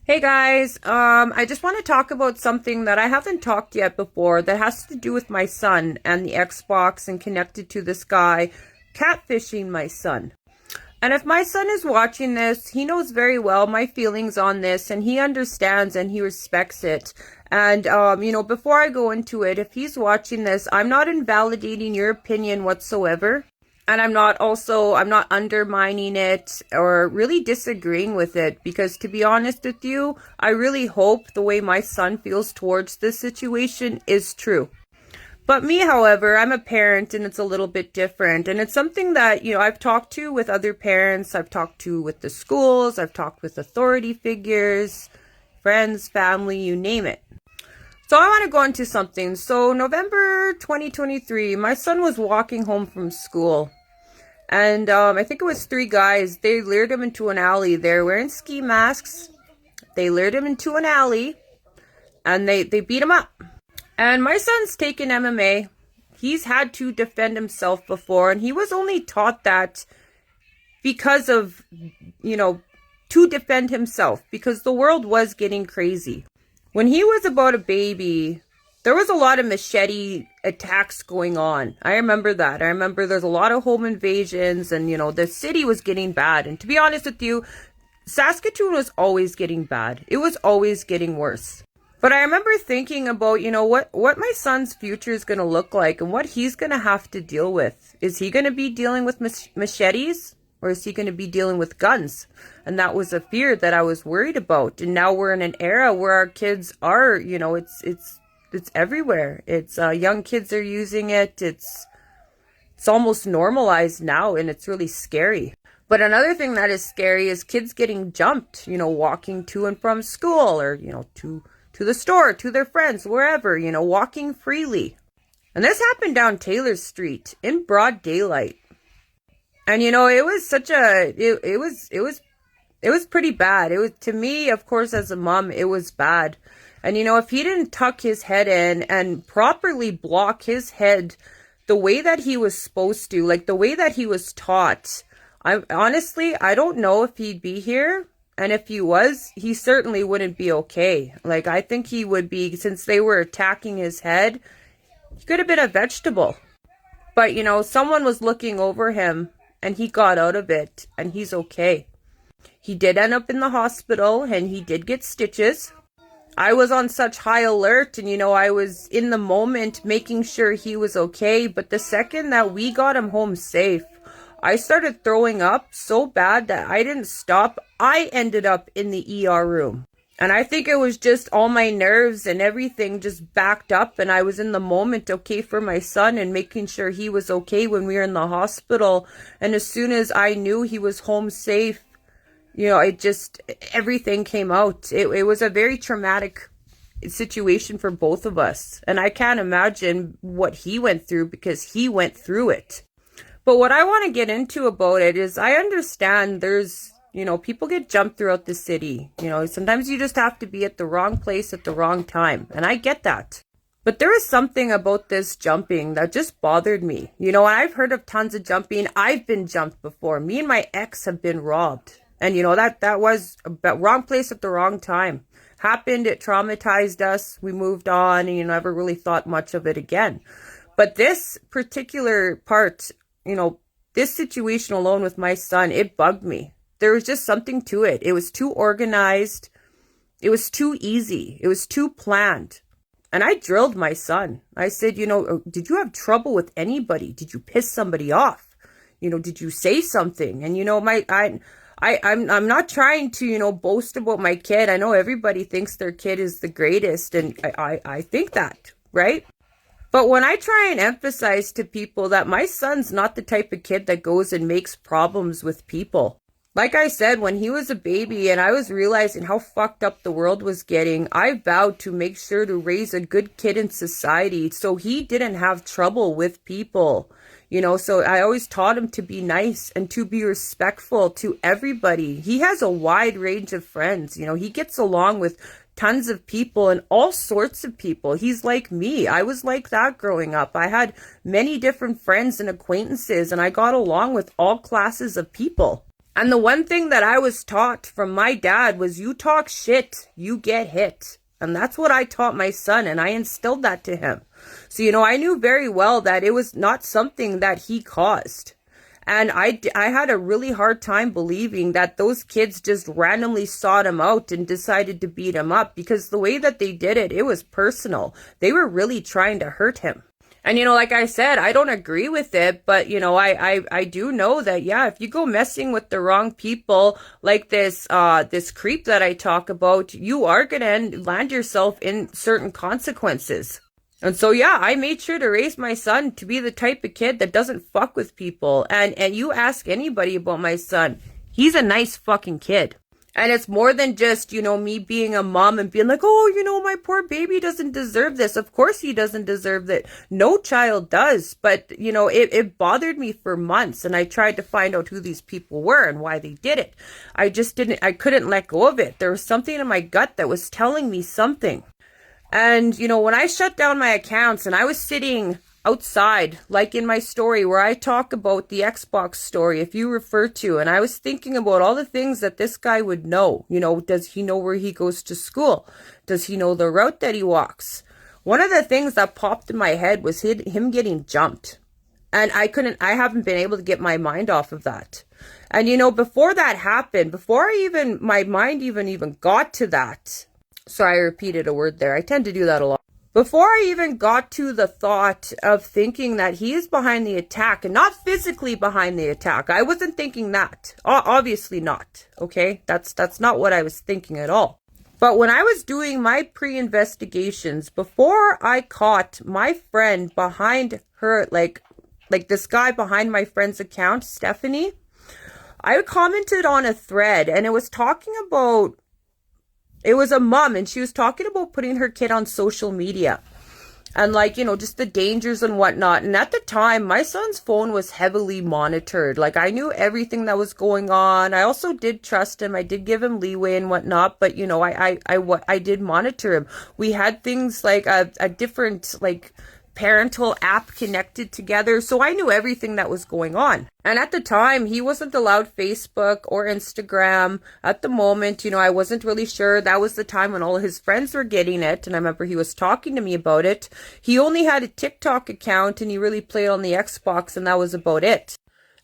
Hey guys, I just want to talk about something that I haven't talked yet before that has to do with my son and the Xbox and connected to this guy catfishing my son. And if my son is watching this, he knows very well my feelings on this and he understands and he respects it. And, before I go into it, if he's watching this, I'm not invalidating your opinion whatsoever. And I'm not undermining it or really disagreeing with it because to be honest with you, I really hope the way my son feels towards this situation is true. But me, however, I'm a parent and it's a little bit different. And it's something that, I've talked to with other parents. I've talked to with the schools. I've talked with authority figures, friends, family, you name it. So I want to go into something. So November 2023, my son was walking home from school. And I think it was three guys. They lured him into an alley. They're wearing ski masks. They lured him into an alley. And they beat him up. And my son's taken MMA. He's had to defend himself before. And he was only taught that because of, to defend himself. Because the world was getting crazy. When he was about a baby, there was a lot of machete attacks going on. I remember that. I remember there's a lot of home invasions and, the city was getting bad. And to be honest with you, Saskatoon was always getting bad. It was always getting worse. But I remember thinking about, what my son's future is going to look like and what he's going to have to deal with. Is he going to be dealing with machetes? Or is he going to be dealing with guns? And that was a fear that I was worried about. And now we're in an era where our kids are, it's everywhere. It's young kids are using it. It's almost normalized now, and it's really scary. But another thing that is scary is kids getting jumped, walking to and from school or, to the store, to their friends, wherever, walking freely. And this happened down Taylor Street in broad daylight. And, it was such a, it was pretty bad. It was, to me, of course, as a mom, it was bad. And, if he didn't tuck his head in and properly block his head the way that he was supposed to, like the way that he was taught, I don't know if he'd be here. And if he was, he certainly wouldn't be okay. Like, I think he would be, since they were attacking his head, he could have been a vegetable. But, someone was looking over him and he got out of it and he's okay. He did end up in the hospital and he did get stitches. I was on such high alert and, I was in the moment making sure he was okay. But the second that we got him home safe, I started throwing up so bad that I didn't stop. I ended up in the ER room. And I think it was just all my nerves and everything just backed up. And I was in the moment okay for my son and making sure he was okay when we were in the hospital. And as soon as I knew he was home safe, everything came out. It was a very traumatic situation for both of us. And I can't imagine what he went through because he went through it. But what I want to get into about it is I understand there's, people get jumped throughout the city. Sometimes you just have to be at the wrong place at the wrong time. And I get that. But there was something about this jumping that just bothered me. I've heard of tons of jumping. I've been jumped before. Me and my ex have been robbed. And, that was a wrong place at the wrong time. Happened, it traumatized us. We moved on and, never really thought much of it again. But this particular part, this situation alone with my son, it bugged me. There was just something to it. It was too organized. It was too easy. It was too planned. And I drilled my son. I said, did you have trouble with anybody? Did you piss somebody off? Did you say something? And, I'm not trying to, boast about my kid. I know everybody thinks their kid is the greatest. And I think that, right? But when I try and emphasize to people that my son's not the type of kid that goes and makes problems with people. Like I said, when he was a baby and I was realizing how fucked up the world was getting, I vowed to make sure to raise a good kid in society so he didn't have trouble with people. So I always taught him to be nice and to be respectful to everybody. He has a wide range of friends. He gets along with tons of people and all sorts of people. He's like me. I was like that growing up. I had many different friends and acquaintances and I got along with all classes of people. And the one thing that I was taught from my dad was you talk shit, you get hit. And that's what I taught my son, and I instilled that to him. So, I knew very well that it was not something that he caused. And I had a really hard time believing that those kids just randomly sought him out and decided to beat him up, because the way that they did it, it was personal. They were really trying to hurt him. And, like I said, I don't agree with it, but, I do know that, yeah, if you go messing with the wrong people, like this creep that I talk about, you are going to land yourself in certain consequences. And so, yeah, I made sure to raise my son to be the type of kid that doesn't fuck with people. And you ask anybody about my son, he's a nice fucking kid. And it's more than just, me being a mom and being like, oh, my poor baby doesn't deserve this. Of course he doesn't deserve it. No child does. But, it bothered me for months. And I tried to find out who these people were and why they did it. I couldn't let go of it. There was something in my gut that was telling me something. And, when I shut down my accounts and I was sitting outside, like in my story where I talk about the Xbox story, if you refer to, and I was thinking about all the things that this guy would know. Does he know where he goes to school? Does he know the route that he walks? One of the things that popped in my head was him getting jumped. And I haven't been able to get my mind off of that. And, before that happened, before my mind even got to that, sorry, I repeated a word there. I tend to do that a lot. Before I even got to the thought of thinking that he is behind the attack and not physically behind the attack, I wasn't thinking that. Obviously not. Okay? That's not what I was thinking at all. But when I was doing my pre-investigations, before I caught my friend behind her, like this guy behind my friend's account, Stephanie, I commented on a thread and it was talking about, it was a mom and she was talking about putting her kid on social media and just the dangers and whatnot. And at the time, my son's phone was heavily monitored. I knew everything that was going on. I also did trust him. I did give him leeway and whatnot, but I did monitor him. We had things like a different parental app connected together, so I knew everything that was going on. And at the time, he wasn't allowed Facebook or Instagram. At the moment, I wasn't really sure. That was the time when all of his friends were getting it, and I remember he was talking to me about it. He only had a TikTok account, and he really played on the Xbox, and that was about it.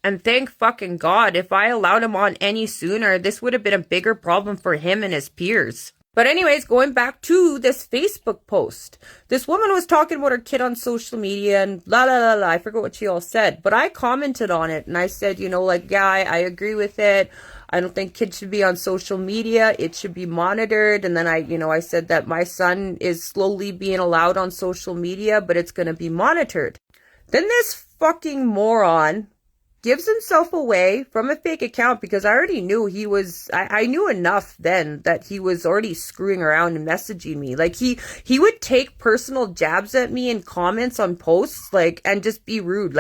And thank fucking God, if I allowed him on any sooner, this would have been a bigger problem for him and his peers. But anyways, going back to this Facebook post, this woman was talking about her kid on social media and la la la la. I forgot what she all said, but I commented on it and I said, yeah, I agree with it. I don't think kids should be on social media. It should be monitored. And then I said that my son is slowly being allowed on social media, but it's going to be monitored. Then this fucking moron gives himself away from a fake account because I already knew I knew enough then that he was already screwing around and messaging me. He would take personal jabs at me in comments on posts, and just be rude.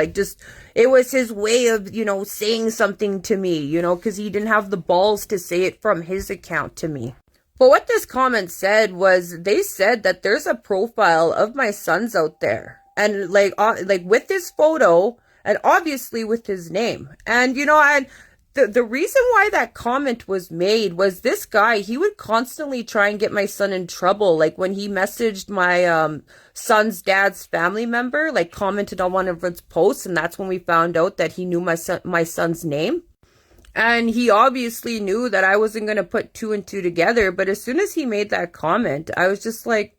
It was his way of, saying something to me, because he didn't have the balls to say it from his account to me. But what this comment said was, they said that there's a profile of my son's out there. And with his photo, and obviously with his name. And, the reason why that comment was made was this guy, he would constantly try and get my son in trouble. When he messaged my son's dad's family member, commented on one of his posts, and that's when we found out that he knew my son's name. And he obviously knew that I wasn't going to put two and two together. But as soon as he made that comment, I was just like,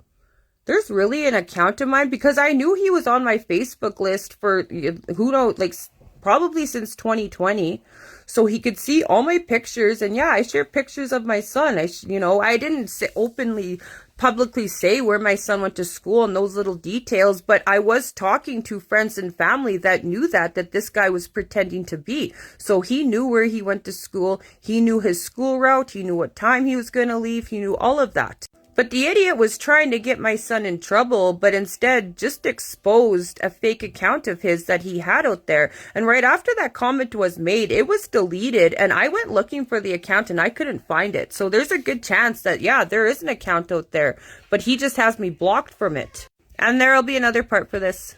there's really an account of mine, because I knew he was on my Facebook list for, who knows, probably since 2020. So he could see all my pictures. And yeah, I share pictures of my son. I didn't openly, publicly say where my son went to school and those little details, but I was talking to friends and family that knew that this guy was pretending to be. So he knew where he went to school. He knew his school route. He knew what time he was going to leave. He knew all of that. But the idiot was trying to get my son in trouble, but instead just exposed a fake account of his that he had out there. And right after that comment was made, it was deleted, and I went looking for the account and I couldn't find it. So there's a good chance that, yeah, there is an account out there, but he just has me blocked from it. And there'll be another part for this.